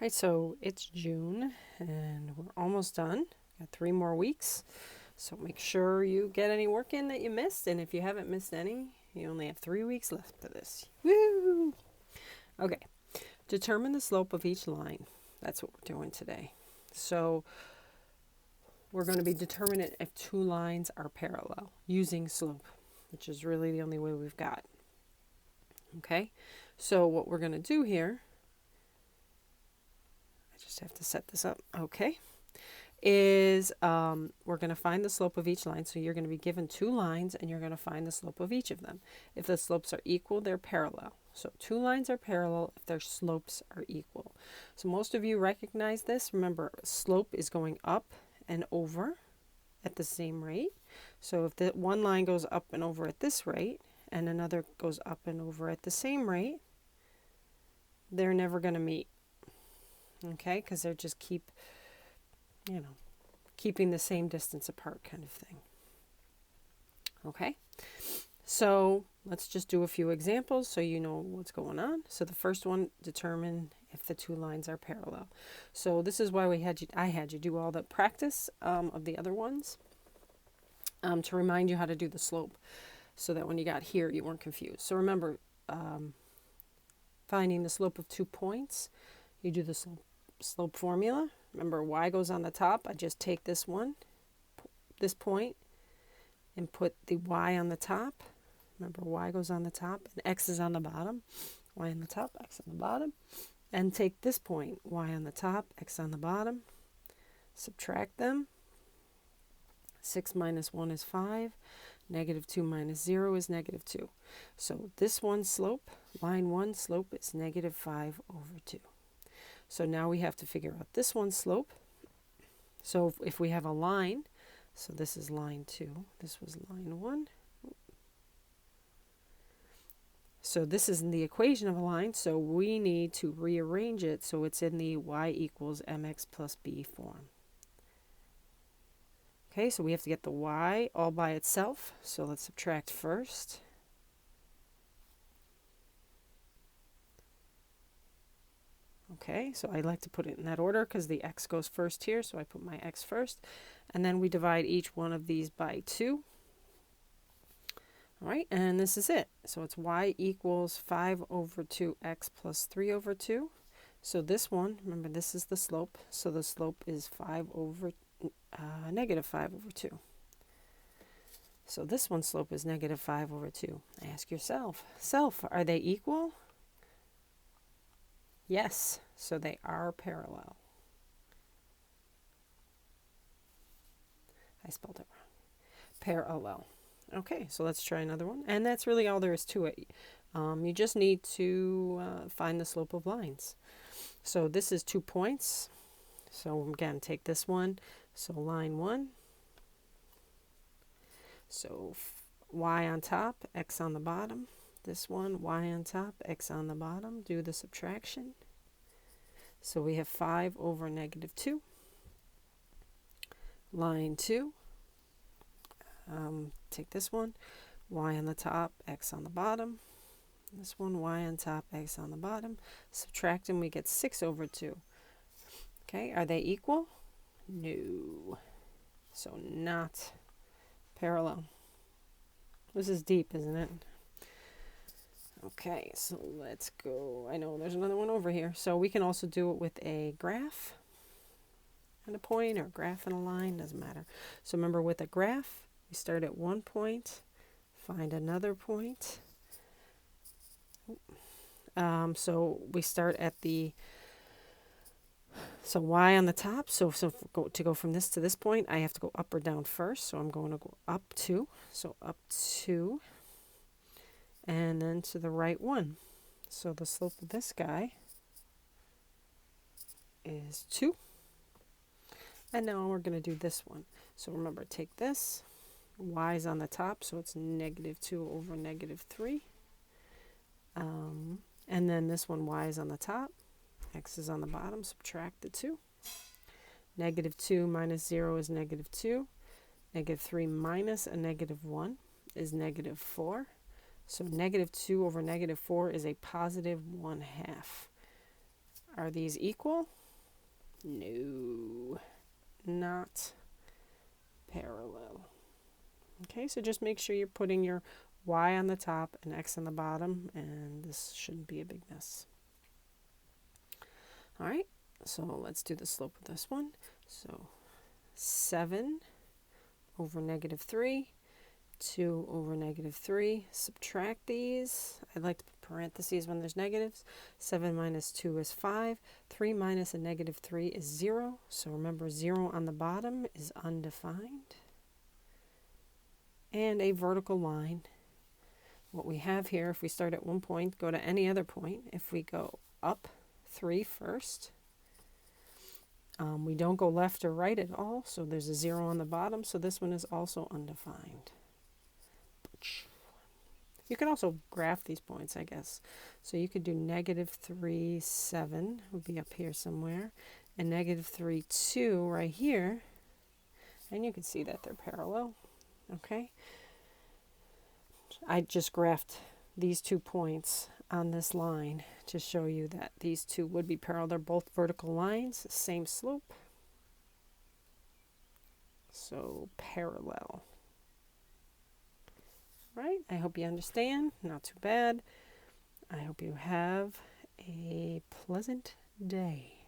Right, so it's June and we're almost done. Got 3 more weeks. So make sure you get any work in that you missed. And if you haven't missed any, you only have 3 weeks left of this. Woo! Okay, determine the slope of each line. That's what we're doing today. So we're going to be determining if two lines are parallel using slope, which is really the only way we've got. Okay, so what we're going to do here, I just have to set this up. Okay. Is we're going to find the slope of each line. So you're going to be given two lines and you're going to find the slope of each of them. If the slopes are equal, they're parallel. So two lines are parallel if their slopes are equal. So most of you recognize this. Remember, slope is going up and over at the same rate. So if the one line goes up and over at this rate and another goes up and over at the same rate, they're never going to meet. Okay, because they're just keeping the same distance apart kind of thing. Okay, so let's just do a few examples so you know what's going on. So the first one, determine if the two lines are parallel. So this is why I had you do all the practice of the other ones to remind you how to do the slope so that when you got here you weren't confused. So remember, finding the slope of 2 points, you do the slope formula. Remember, y goes on the top. I just take this point, and put the y on the top. Remember, y goes on the top, and x is on the bottom. Y on the top, x on the bottom. And take this point, y on the top, x on the bottom. Subtract them. 6 minus 1 is 5. Negative 2 minus 0 is negative 2. So this one's slope, line 1 slope, is negative 5 over 2. So now we have to figure out this one's slope. So if we have a line, so this is line 2, this was line 1. So this is in the equation of a line, so we need to rearrange it so it's in the y equals mx plus b form. Okay, so we have to get the y all by itself. So let's subtract first. Okay, so I like to put it in that order because the x goes first here, so I put my x first. And then we divide each one of these by 2. All right, and this is it. So it's y equals 5 over 2x plus 3 over 2. So this one, remember, this is the slope. So the slope is negative 5 over 2. So this one's slope is negative 5 over 2. Ask yourself, are they equal? Yes, so they are parallel. I spelled it wrong. Parallel. Okay, so let's try another one. And that's really all there is to it. You just need to find the slope of lines. So this is 2 points. So again, take this one. So line 1. So y on top, x on the bottom. This one, y on top, x on the bottom. Do the subtraction. So we have 5 over negative 2. Line 2. Take this one, y on the top, x on the bottom. This one, y on top, x on the bottom. Subtract them, we get 6 over 2. Okay, are they equal? No. So not parallel. This is deep, isn't it? Okay, so let's go. I know there's another one over here. So we can also do it with a graph and a point, or a graph and a line, doesn't matter. So remember, with a graph, we start at one point, find another point. So we start at so y on the top. So to go from this to this point, I have to go up or down first. So I'm going to go up 2. So up 2. And then to the right 1. So the slope of this guy is 2. And now we're going to do this one. So remember, take this. Y is on the top, so it's negative 2 over negative 3. And then this one, y is on the top. X is on the bottom. Subtract the 2. Negative 2 minus 0 is negative 2. Negative 3 minus a negative 1 is negative 4. So negative 2 over negative 4 is a positive 1/2. Are these equal? No, not parallel. Okay, so just make sure you're putting your y on the top and x on the bottom, and this shouldn't be a big mess. All right, so let's do the slope of this one. So 7 over negative 3, 2 over negative 3. Subtract these. I like to put parentheses when there's negatives. 7 minus 2 is 5. 3 minus a negative 3 is 0. So remember, 0 on the bottom is undefined. And a vertical line. What we have here, if we start at one point, go to any other point. If we go up 3 first, we don't go left or right at all, so there's a 0 on the bottom, so this one is also undefined. You could also graph these points, I guess. So you could do negative 3, 7 would be up here somewhere, and negative 3, 2 right here, and you can see that they're parallel. Okay, I just graphed these 2 points on this line to show you that these two would be parallel. They're both vertical lines, same slope, so parallel. Right, I hope you understand. Not too bad. I hope you have a pleasant day.